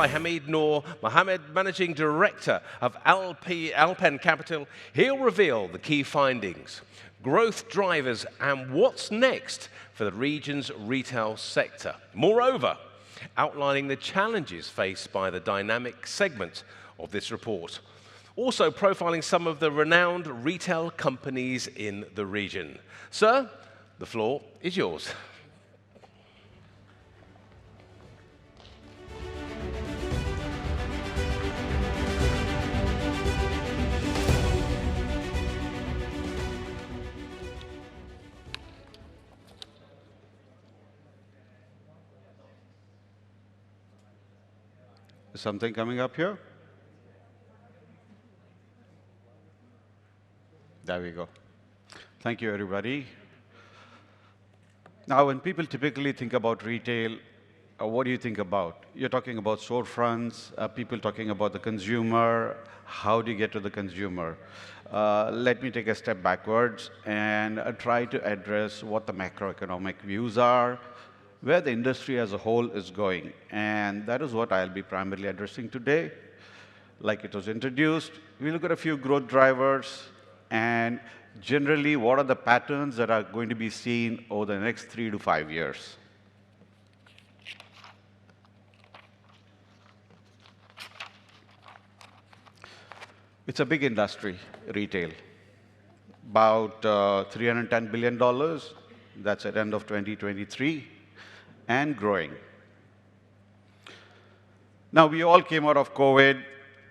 by Hameed Noor Mohamed, Managing Director of Alpen Capital. He'll reveal the key findings, growth drivers, and what's next for the region's retail sector. Moreover, outlining the challenges faced by the dynamic segment of this report. Also profiling some of the renowned retail companies in the region. Sir, the floor is yours. Is something coming up here? There we go. Thank you, everybody. Now, when people typically think about retail, what do you think about? You're talking about storefronts, people talking about the consumer. How do you get to the consumer? Let me take a step backwards and try to address what the macroeconomic views are, where the industry as a whole is going. And that is what I'll be primarily addressing today. Like it was introduced, we look at a few growth drivers and generally what are the patterns that are going to be seen over the next 3 to 5 years. It's a big industry, retail. About $310 billion, that's at the end of 2023. And growing. Now, we all came out of COVID,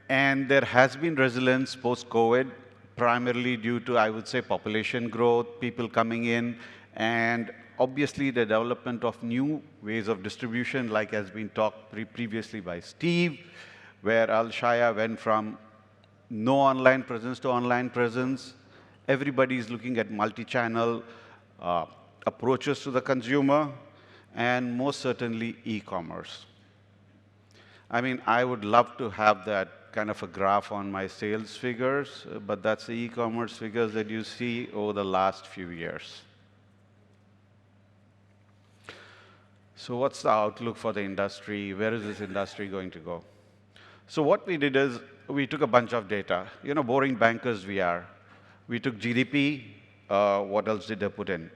and there has been resilience post-COVID, primarily due to, I would say, population growth, people coming in, and obviously the development of new ways of distribution, like has been talked previously by Steve, where Al-Shaya went from no online presence to online presence. Everybody is looking at multi-channel approaches to the consumer, and most certainly e-commerce. I mean, I would love to have that kind of a graph on my sales figures, but that's the e-commerce figures that you see over the last few years. So what's the outlook for the industry? Where is this industry going to go? So what we did is we took a bunch of data. You know, boring bankers we are. We took GDP. What else did they put in?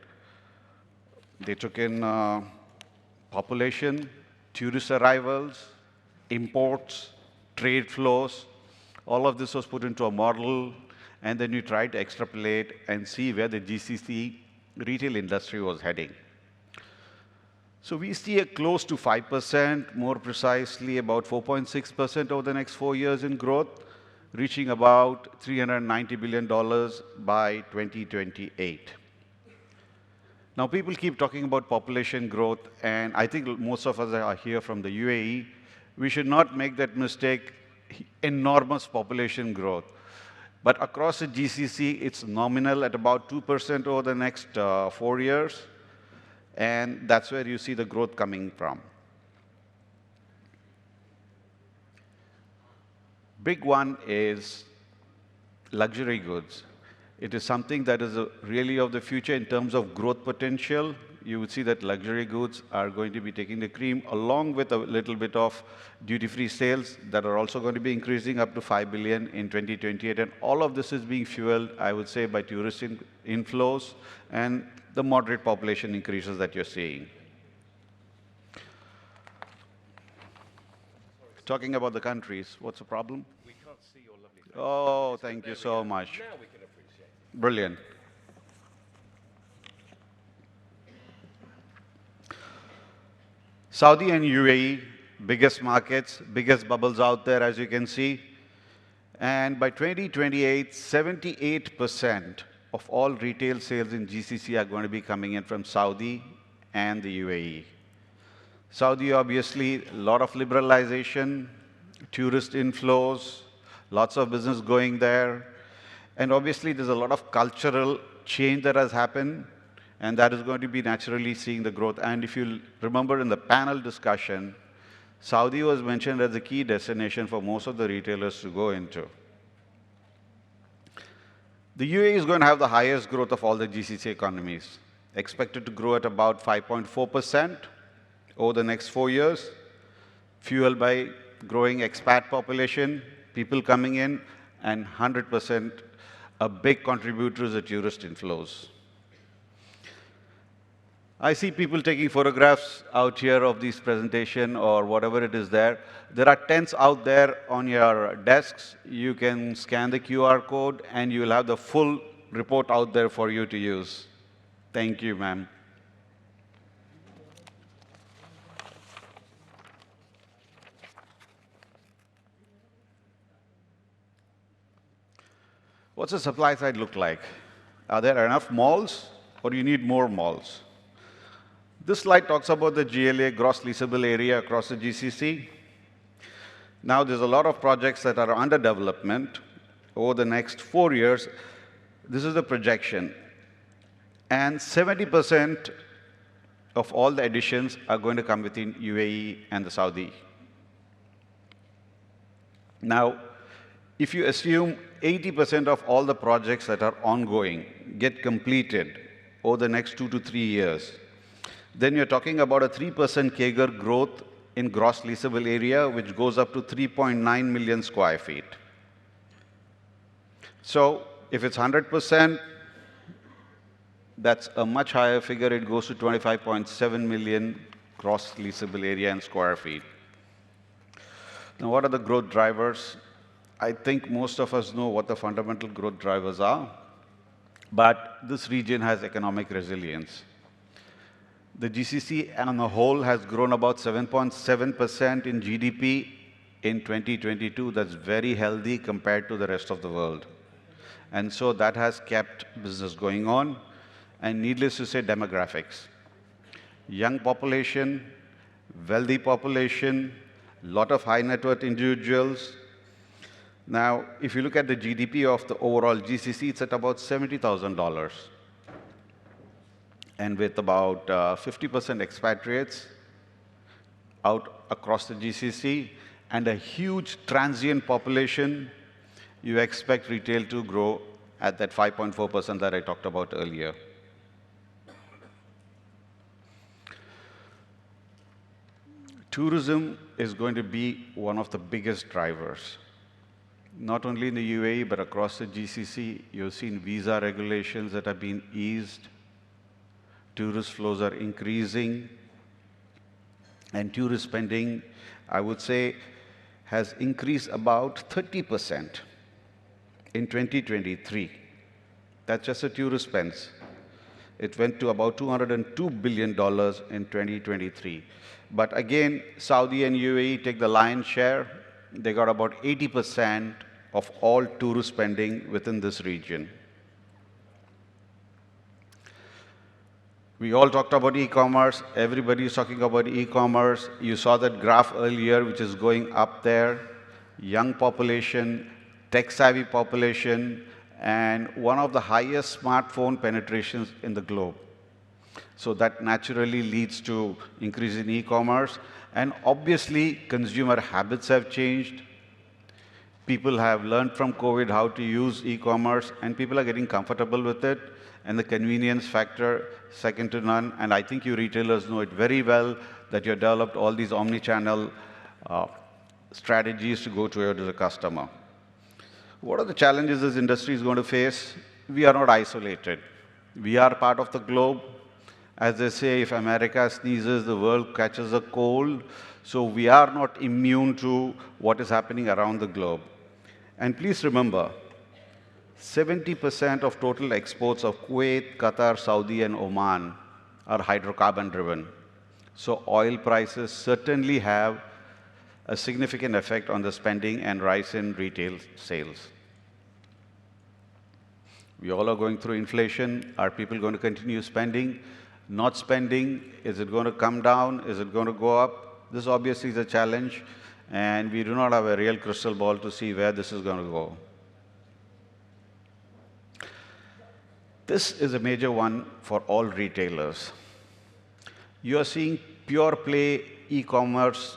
They took in population, tourist arrivals, imports, trade flows. All of this was put into a model, and then you try to extrapolate and see where the GCC retail industry was heading. So we see a close to 5%, more precisely about 4.6% over the next 4 years in growth, reaching about $390 billion by 2028. Now, people keep talking about population growth, and I think most of us are here from the UAE. We should not make that mistake, enormous population growth. But across the GCC, it's nominal at about 2% over the next 4 years, and that's where you see the growth coming from. Big one is luxury goods. It is something that is really of the future in terms of growth potential. You would see that luxury goods are going to be taking the cream, along with a little bit of duty-free sales that are also going to be increasing up to $5 billion in 2028. And all of this is being fueled, I would say, by tourist inflows and the moderate population increases that you're seeing. Talking about the countries, what's the problem? We can't see your lovely face. Oh, thank you so much. Now we can appreciate it. Brilliant. Saudi and UAE, biggest markets, biggest bubbles out there, as you can see. And by 2028, 78% of all retail sales in GCC are going to be coming in from Saudi and the UAE. Saudi, obviously, a lot of liberalization, tourist inflows, lots of business going there. And obviously, there's a lot of cultural change that has happened, and that is going to be naturally seeing the growth. And if you remember in the panel discussion, Saudi was mentioned as a key destination for most of the retailers to go into. The UAE is going to have the highest growth of all the GCC economies, expected to grow at about 5.4% over the next 4 years, fueled by growing expat population, people coming in, and 100% a big contributor is the tourist inflows. I see people taking photographs out here of this presentation or whatever it is there. There are tents out there on your desks. You can scan the QR code and you will have the full report out there for you to use. Thank you, ma'am. What's the supply side look like? Are there enough malls or do you need more malls? This slide talks about the GLA, gross leasable area across the GCC. Now, there's a lot of projects that are under development over the next 4 years. This is the projection. And 70% of all the additions are going to come within UAE and the Saudi. Now, if you assume 80% of all the projects that are ongoing get completed over the next 2 to 3 years, then you're talking about a 3% CAGR growth in gross leasable area, which goes up to 3.9 million square feet. So if it's 100%, that's a much higher figure. It goes to 25.7 million gross leasable area in square feet. Now, what are the growth drivers? I think most of us know what the fundamental growth drivers are, but this region has economic resilience. The GCC on the whole has grown about 7.7% in GDP in 2022. That's very healthy compared to the rest of the world. And so that has kept business going on. And needless to say, demographics. Young population, wealthy population, lot of high net worth individuals. Now, if you look at the GDP of the overall GCC, it's at about $70,000. And with about 50% expatriates out across the GCC and a huge transient population, you expect retail to grow at that 5.4% that I talked about earlier. Tourism is going to be one of the biggest drivers. Not only in the UAE, but across the GCC, you've seen visa regulations that have been eased. Tourist flows are increasing, and tourist spending, I would say, has increased about 30% in 2023. That's just the tourist spends. It went to about $202 billion in 2023. But again, Saudi and UAE take the lion's share. They got about 80% of all tourist spending within this region. We all talked about e-commerce. Everybody is talking about e-commerce. You saw that graph earlier, which is going up there. Young population, tech-savvy population, and one of the highest smartphone penetrations in the globe. So that naturally leads to increase in e-commerce. And obviously, consumer habits have changed. People have learned from COVID how to use e-commerce, and people are getting comfortable with it. And the convenience factor, second to none. And I think you retailers know it very well that you developed all these omnichannel strategies to go to the customer. What are the challenges this industry is going to face? We are not isolated. We are part of the globe. As they say, if America sneezes, the world catches a cold. So we are not immune to what is happening around the globe. And please remember, 70% of total exports of Kuwait, Qatar, Saudi, and Oman are hydrocarbon driven. So oil prices certainly have a significant effect on the spending and rise in retail sales. We all are going through inflation. Are people going to continue spending? Not spending? Is it going to come down? Is it going to go up? This obviously is a challenge, and we do not have a real crystal ball to see where this is going to go. This is a major one for all retailers. You are seeing pure play e-commerce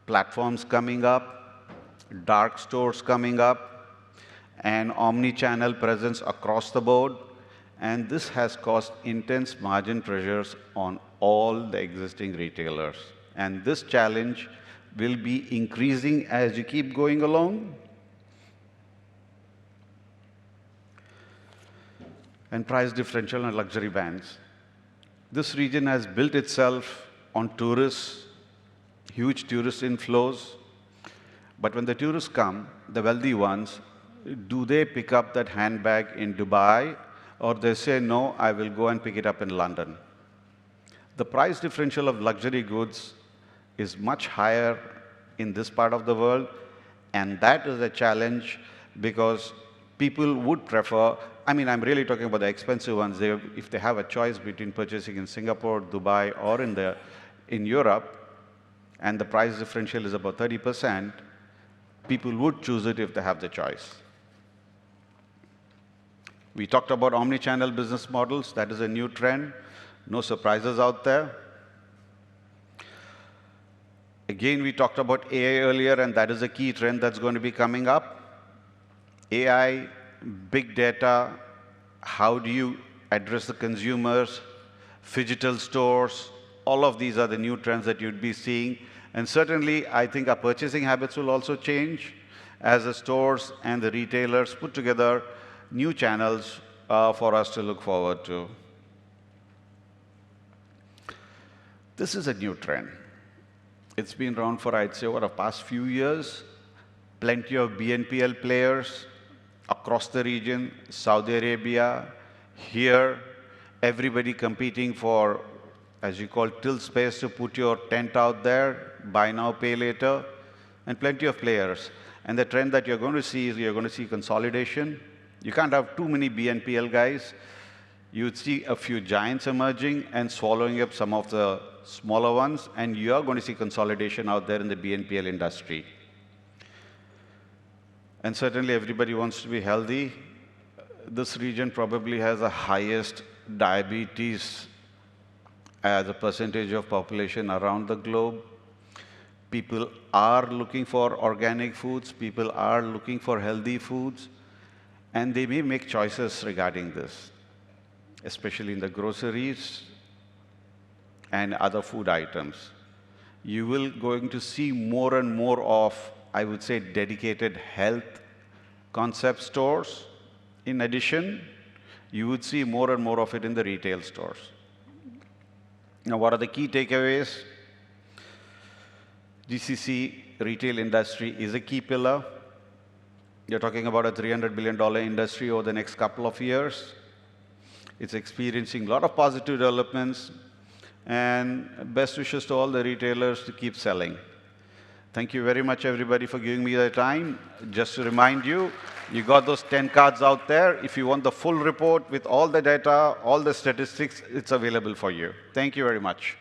platforms coming up, dark stores coming up, and omni-channel presence across the board. And this has caused intense margin pressures on all the existing retailers. And this challenge will be increasing as you keep going along. And price differential and luxury bands. This region has built itself on tourists, huge tourist inflows. But when the tourists come, the wealthy ones, do they pick up that handbag in Dubai, or they say, no, I will go and pick it up in London? The price differential of luxury goods is much higher in this part of the world, and that is a challenge because people would prefer, I mean, I'm really talking about the expensive ones. If they have a choice between purchasing in Singapore, Dubai, or in Europe, and the price differential is about 30%, people would choose it if they have the choice. We talked about omnichannel business models. That is a new trend. No surprises out there. Again, we talked about AI earlier, and that is a key trend that's going to be coming up. AI, big data, how do you address the consumers, phygital stores, all of these are the new trends that you'd be seeing. And certainly, I think our purchasing habits will also change as the stores and the retailers put together new channels for us to look forward to. This is a new trend. It's been around for, I'd say, over the past few years. Plenty of BNPL players across the region, Saudi Arabia, here, everybody competing for, as you call, till space to put your tent out there, buy now, pay later, and plenty of players. And the trend that you're going to see is you're going to see consolidation. You can't have too many BNPL guys. You'd see a few giants emerging and swallowing up some of the smaller ones, and you're going to see consolidation out there in the BNPL industry. And certainly everybody wants to be healthy. This region probably has the highest diabetes as a percentage of population around the globe. People are looking for organic foods. People are looking for healthy foods. And they may make choices regarding this, especially in the groceries and other food items. You will going to see more and more of, I would say, dedicated health concept stores. In addition, you would see more and more of it in the retail stores. Now, what are the key takeaways? GCC retail industry is a key pillar. You're talking about a $300 billion industry over the next couple of years. It's experiencing a lot of positive developments, and best wishes to all the retailers to keep selling. Thank you very much, everybody, for giving me the time. Just to remind you, you got those 10 cards out there. If you want the full report with all the data, all the statistics, it's available for you. Thank you very much.